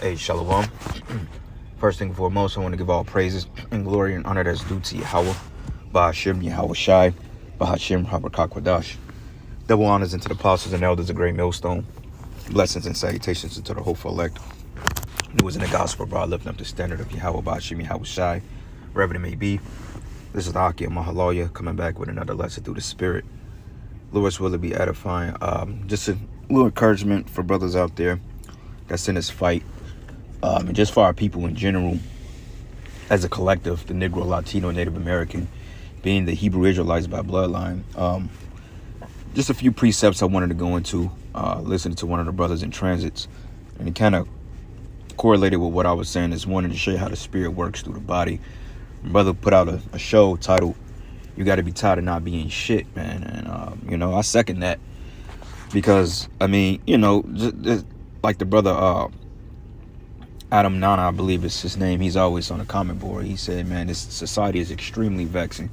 Hey, Shalom. First thing and foremost, I want to give all praises and glory and honor that's due to Yahweh, ahchyam, Yahweh Shai, ahchyam, Habakkuk. Double honors into the apostles and elders of Great Millstone. Blessings and salutations into the hopeful elect. New is in the gospel, bro. Lifting up the standard of Yahweh, ahchyam, Yahweh Shai, wherever it may be. This is the ahchyam coming back with another lesson through the Spirit. Lord's will it be edifying. Just a little encouragement for brothers out there that's in this fight. And just for our people in general, as a collective, the Negro, Latino, Native American, being the Hebrew Israelites by bloodline. Just a few precepts I wanted to go into, listening to one of the brothers in transits, and it kind of correlated with what I was saying this morning to show you how the spirit works through the body. My brother put out a show titled, "You Got to Be Tired of Not Being Shit," man. And, I second that because, just like the brother, Adam Nana, I believe is his name. He's always on the comment board. He said, man, this society is extremely vexing.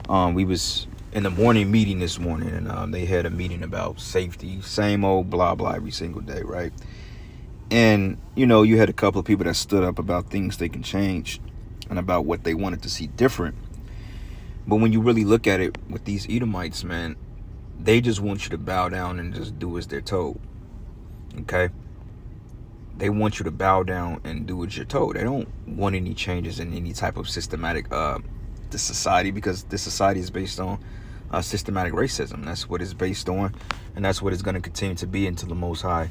We was in the morning meeting this morning, and they had a meeting about safety, same old blah, blah, every single day, right? And, you had a couple of people that stood up about things they can change and about what they wanted to see different. But when you really look at it with these Edomites, man, they just want you to bow down and just do as they're told, okay? They want you to bow down and do what you're told. They don't want any changes in any type of systematic the society, because this society is based on systematic racism. That's what it's based on, and that's what it's going to continue to be until the Most High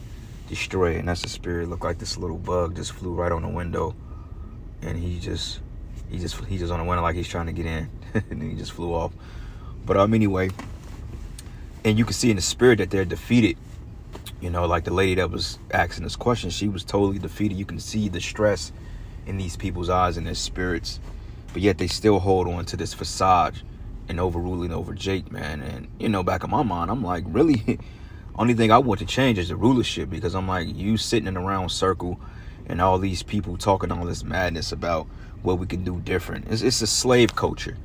destroy it. And that's the spirit. Look like this little bug just flew right on the window, and he just on the window like he's trying to get in, and then he just flew off. But anyway, and you can see in the spirit that they're defeated. Like the lady that was asking this question, she was totally defeated. You can see the stress in these people's eyes and their spirits, but yet they still hold on to this facade and overruling over Jake, man. And, back in my mind, I'm like, really? Only thing I want to change is the rulership, because I'm like, you sitting in a round circle and all these people talking all this madness about what we can do different. It's a slave culture.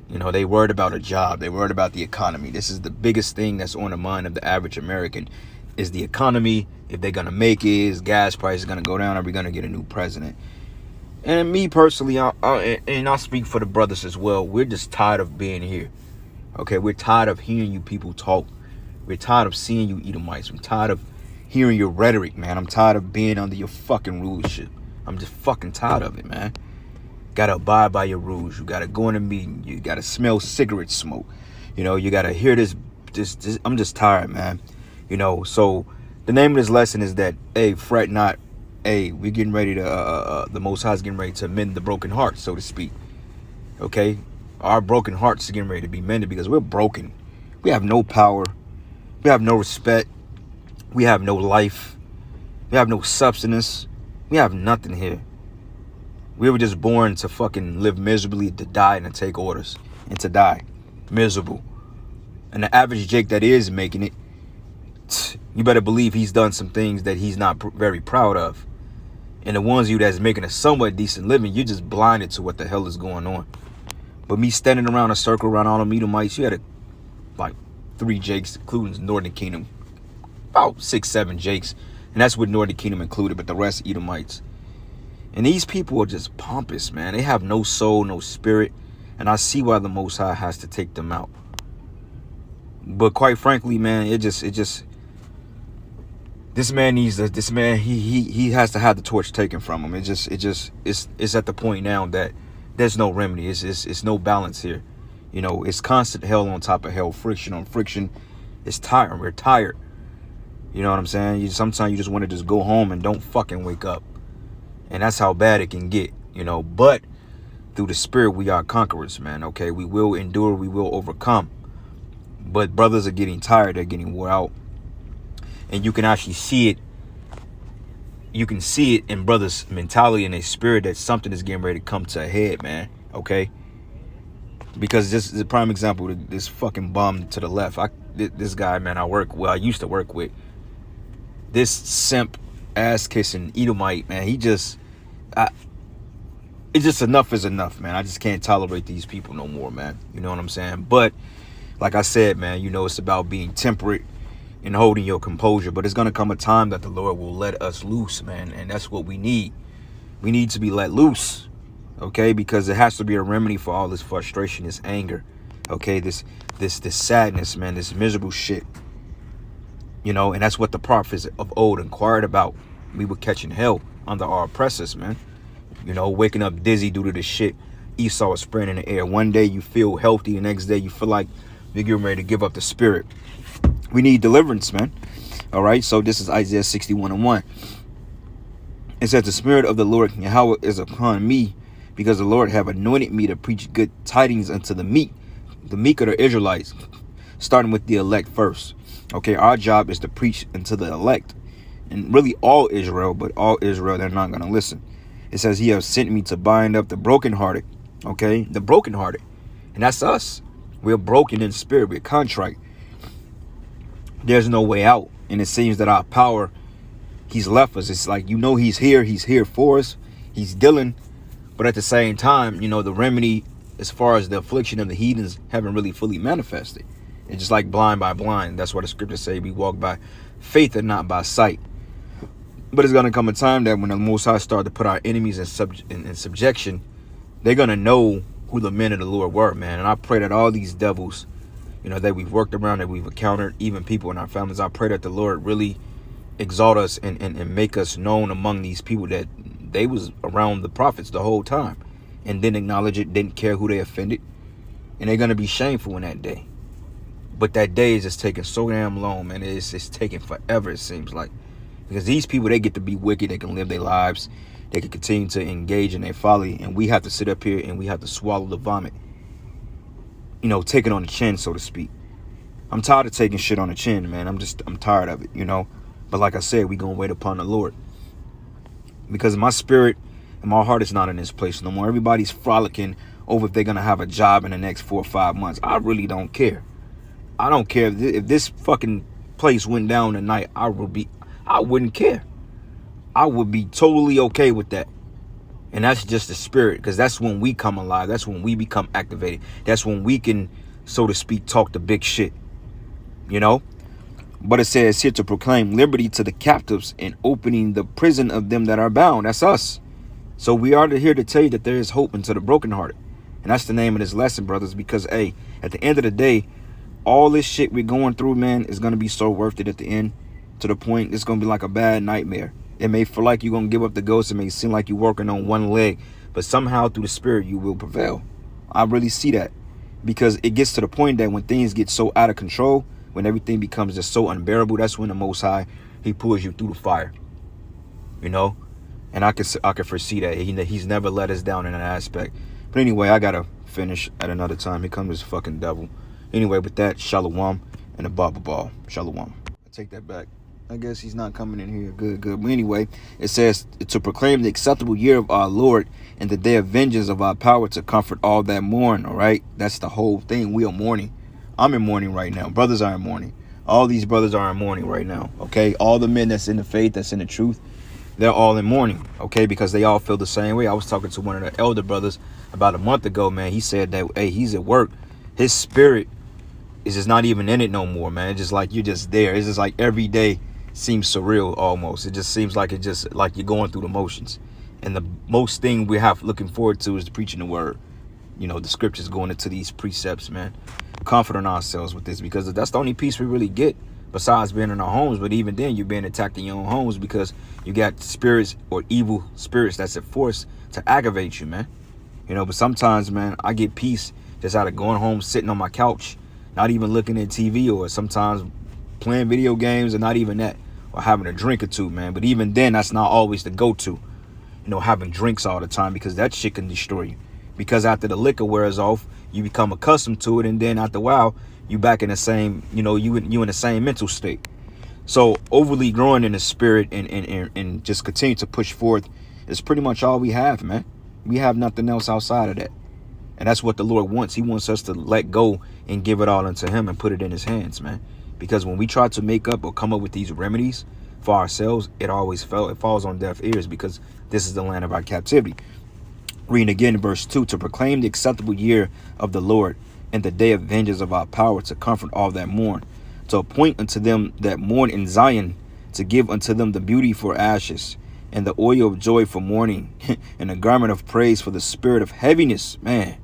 They worried about a job. They worried about the economy. This is the biggest thing that's on the mind of the average American, is the economy. If they're going to make it, is gas prices going to go down? Are we going to get a new president? And me personally, I'll speak for the brothers as well. We're just tired of being here. Okay, we're tired of hearing you people talk. We're tired of seeing you Edomites. I'm tired of hearing your rhetoric, man. I'm tired of being under your fucking rulership. I'm just fucking tired of it, man. Got to abide by your rules. You got to go in a meeting. You got to smell cigarette smoke. You got to hear this. I'm just tired, man. So the name of this lesson is that, hey, fret not. Hey, we're getting ready to, the Most High is getting ready to mend the broken heart, so to speak. Okay? Our broken hearts are getting ready to be mended because we're broken. We have no power. We have no respect. We have no life. We have no substance. We have nothing here. We were just born to fucking live miserably, to die and to take orders, and to die miserable. And the average Jake that is making it, you better believe he's done some things that he's not very proud of. And the ones of you that's making a somewhat decent living, you're just blinded to what the hell is going on. But me standing around a circle around all the Edomites, you had like 3 Jakes, including Northern Kingdom, about 6, 7 Jakes, and that's with Northern Kingdom included, but the rest Edomites. And these people are just pompous, man. They have no soul, no spirit, and I see why the Most High has to take them out. But quite frankly, man, this man needs he has to have the torch taken from him. It's at the point now that there's no remedy. It's no balance here. It's constant hell on top of hell, friction on friction. It's tiring. We're tired. You know what I'm saying? Sometimes you just want to just go home and don't fucking wake up. And that's how bad it can get, But through the spirit, we are conquerors, man. Okay, we will endure. We will overcome. But brothers are getting tired. They're getting wore out. And you can actually see it. You can see it in brothers' mentality and their spirit that something is getting ready to come to a head, man. Okay? Because this is a prime example of this fucking bum to the left. This guy, man, I used to work with. This simp, ass-kissing Edomite, man, it's just enough is enough, man. I just can't tolerate these people no more, man. You know what I'm saying? But like I said, man, it's about being temperate. and holding your composure. But it's going to come a time that the Lord will let us loose, man. And that's what we need. We need to be let loose, okay? Because it has to be a remedy for all this frustration, this anger, okay? This sadness, man, this miserable shit. You know, and that's what the prophets of old inquired about. We were catching hell under our oppressors, man. You know, waking up dizzy due to the shit Esau is spreading in the air. One day you feel healthy, the next day you feel like you're getting ready to give up the spirit. We need deliverance, man. All right, so this is Isaiah 61:1. It says, the Spirit of the Lord Yahweh is upon me, because the Lord have anointed me to preach good tidings unto the meek of the Israelites, starting with the elect first. Okay, our job is to preach unto the elect, and really all Israel, but all Israel, they're not going to listen. It says, he has sent me to bind up the brokenhearted, okay, the brokenhearted, and that's us. We're broken in spirit, we're contrite. There's no way out, and it seems that our power, he's left us. It's like, you know, he's here for us, he's dealing, but at the same time, you know, the remedy as far as the affliction of the heathens haven't really fully manifested. It's just like blind by blind. That's what the scriptures say, we walk by faith and not by sight. But it's going to come a time that when the Most High start to put our enemies in subjection, they're going to know who the men of the Lord were, man. And I pray that all these devils, you know, that we've worked around, that we've encountered, even people in our families, I pray that the Lord really exalt us and make us known among these people that they was around the prophets the whole time and didn't acknowledge it, didn't care who they offended. And they're going to be shameful in that day. But that day is just taking so damn long, man. It's taking forever, it seems like. Because these people, they get to be wicked. They can live their lives. They can continue to engage in their folly. And we have to sit up here and we have to swallow the vomit. You know, take it on the chin, so to speak. I'm tired of taking shit on the chin, man. I'm tired of it, you know. But like I said, we going to wait upon the Lord. Because my spirit and my heart is not in this place no more. Everybody's frolicking over if they're going to have a job in the next 4 or 5 months. I really don't care. I don't care if this fucking place went down tonight. I wouldn't care. I would be totally okay with that. And that's just the spirit, because that's when we come alive. That's when we become activated. That's when we can, so to speak, talk the big shit, you know. But it says here to proclaim liberty to the captives and opening the prison of them that are bound. That's us. So we are here to tell you that there is hope unto the brokenhearted. And that's the name of this lesson, brothers, because, hey, at the end of the day, all this shit we're going through, man, is going to be so worth it at the end, to the point it's going to be like a bad nightmare. It may feel like you're going to give up the ghost. It may seem like you're working on one leg, but somehow through the spirit, you will prevail. I really see that, because it gets to the point that when things get so out of control, when everything becomes just so unbearable, that's when the Most High, he pulls you through the fire, you know. And I can foresee that he's never let us down in that aspect. But anyway, I got to finish at another time. Here comes this fucking devil. Anyway, with that, shalom and a baba ball. Shalom. I take that back. I guess he's not coming in here. Good. But anyway, it says to proclaim the acceptable year of our Lord and the day of vengeance of our power, to comfort all that mourn. All right. That's the whole thing. We are mourning. I'm in mourning right now. Brothers are in mourning. All these brothers are in mourning right now. Okay. All the men that's in the faith, that's in the truth, they're all in mourning. Okay. Because they all feel the same way. I was talking to one of the elder brothers about a month ago, man. He said that, hey, he's at work. His spirit is just not even in it no more, man. It's just like you're just there. It's just like every day seems surreal almost. It just seems like like you're going through the motions. And the most thing we have looking forward to is preaching the word. You know, the scriptures, going into these precepts, man. Comforting ourselves with this, because that's the only peace we really get besides being in our homes. But even then, you're being attacked in your own homes because you got spirits or evil spirits that's at force to aggravate you, man. You know, but sometimes, man, I get peace just out of going home, sitting on my couch, not even looking at TV, or sometimes playing video games, and not even that, or having a drink or two, man. But even then, that's not always the go-to, you know, having drinks all the time, because that shit can destroy you. Because after the liquor wears off, you become accustomed to it, and then after a while, you back in the same, you know, you in the same mental state. So overly growing in the spirit and just continue to push forth is pretty much all we have, man. We have nothing else outside of that. And that's what the Lord wants. He wants us to let go and give it all unto him and put it in his hands, man. Because when we try to make up or come up with these remedies for ourselves, it falls on deaf ears, because this is the land of our captivity. Reading again, verse 2, to proclaim the acceptable year of the Lord and the day of vengeance of our power, to comfort all that mourn, to appoint unto them that mourn in Zion, to give unto them the beauty for ashes, and the oil of joy for mourning, and a garment of praise for the spirit of heaviness, man,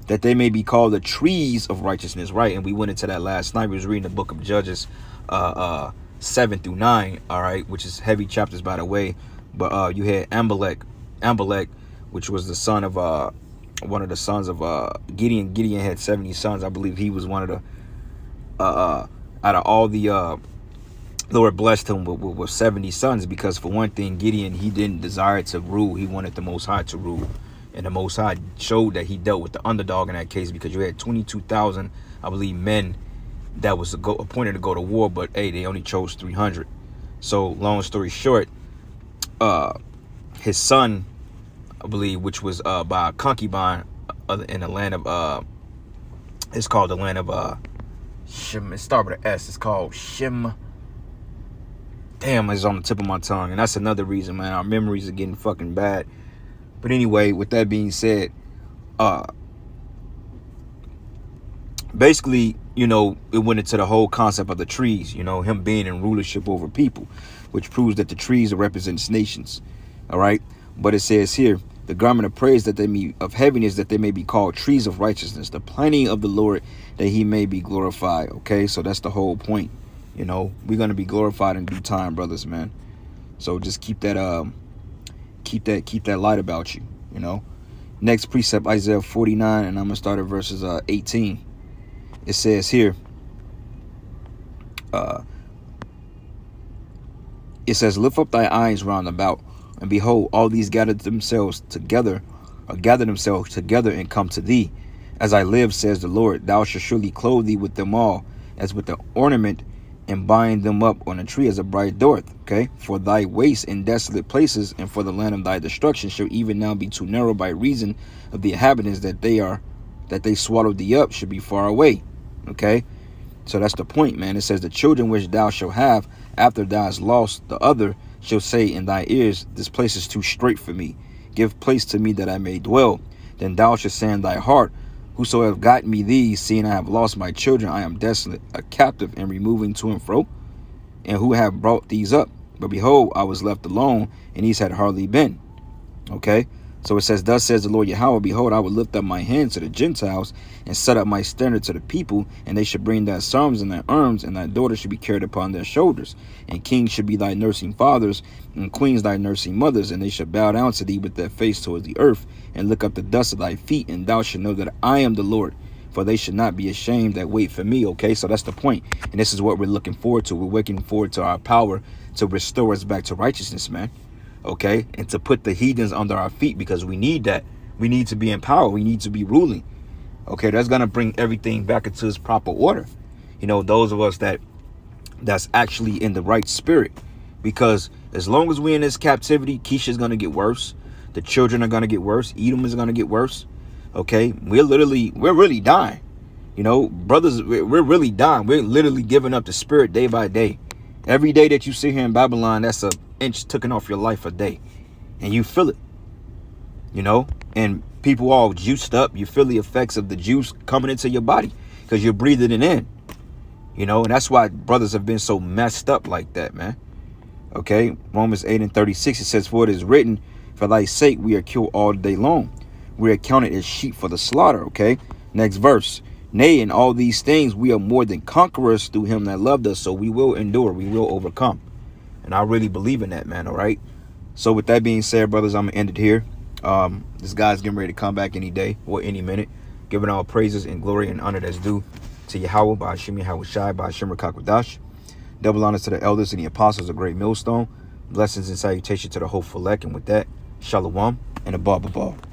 that they may be called the trees of righteousness, right? And we went into that last night. We was reading the book of Judges 7 through 9, all right, which is heavy chapters, by the way. But you had Amalek, which was the son of one of the sons of Gideon. Gideon had 70 sons. I believe he was one of the out of all the Lord blessed him with 70 sons, because for one thing, Gideon, he didn't desire to rule. He wanted the Most High to rule. And the Most High showed that he dealt with the underdog in that case, because you had 22,000, I believe, men that was appointed to go to war, but hey, they only chose 300. So long story short, his son, I believe, which was by a concubine in the land of it's called the land of Shem. It starts with an S. It's called Shem. Damn, it's on the tip of my tongue. And that's another reason, man. Our memories are getting fucking bad. But anyway, with that being said, basically, you know, it went into the whole concept of the trees, you know, him being in rulership over people, which proves that the trees represents nations. All right. But it says here, the garment of praise that they may, of heaviness, that they may be called trees of righteousness, the planting of the Lord, that he may be glorified. Okay. So that's the whole point. You know, we're going to be glorified in due time, brothers, man. So just keep that light about you, you know. Next precept, Isaiah 49, and I'm going to start at verses 18. It says here, it says, lift up thy eyes round about, and behold, all these gather themselves together and come to thee. As I live, says the Lord, thou shalt surely clothe thee with them all, as with the ornament, and bind them up on a tree as a bright dwarf. Okay, for thy waste in desolate places, and for the land of thy destruction shall even now be too narrow by reason of the inhabitants, that they swallowed thee up should be far away. Okay, so that's the point, man. It says, the children which thou shalt have after thou hast lost the other shall say in thy ears, this place is too strait for me, give place to me that I may dwell. Then thou shalt say in thy heart, whoso have gotten me these, seeing I have lost my children, I am desolate, a captive, and removing to and fro. And who have brought these up? But behold, I was left alone, and these had hardly been. Okay, so it says, thus says the Lord Yahweh, behold, I will lift up my hand to the Gentiles, and set up my standard to the people, and they should bring thy sons and thy arms, and thy daughters should be carried upon their shoulders. And kings should be thy nursing fathers, and queens thy nursing mothers, and they shall bow down to thee with their face towards the earth, and look up the dust of thy feet, and thou shalt know that I am the Lord, for they should not be ashamed that wait for me. Okay, so that's the point. And this is what we're looking forward to. We're looking forward to our power to restore us back to righteousness, man. Okay, and to put the heathens under our feet, because we need that. We need to be in power. We need to be ruling. Okay, that's going to bring everything back into its proper order. You know, those of us that's actually in the right spirit. Because as long as we're in this captivity, Keisha's going to get worse. The children are going to get worse. Edom is going to get worse. Okay, we're really dying. You know, brothers, we're really dying. We're literally giving up the spirit day by day. Every day that you sit here in Babylon, that's an inch taken off your life a day. And you feel it. You know, and people all juiced up. You feel the effects of the juice coming into your body because you're breathing it in. You know, and that's why brothers have been so messed up like that, man. Okay, Romans 8:36, it says, for it is written, for thy sake we are killed all day long. We are counted as sheep for the slaughter. Okay, next verse. Nay, in all these things we are more than conquerors through him that loved us. So we will endure, we will overcome. And I really believe in that, man. All right. So with that being said, brothers, I'm gonna end it here. This guy's getting ready to come back any day or any minute, giving all praises and glory and honor that's due to Yahweh, by ahchyam, Yahweh Shai, by ahchyam Rakakwadash. Double honors to the elders and the apostles of Great Millstone. Blessings and salutation to the whole Felek. And with that, Shalom and Abba.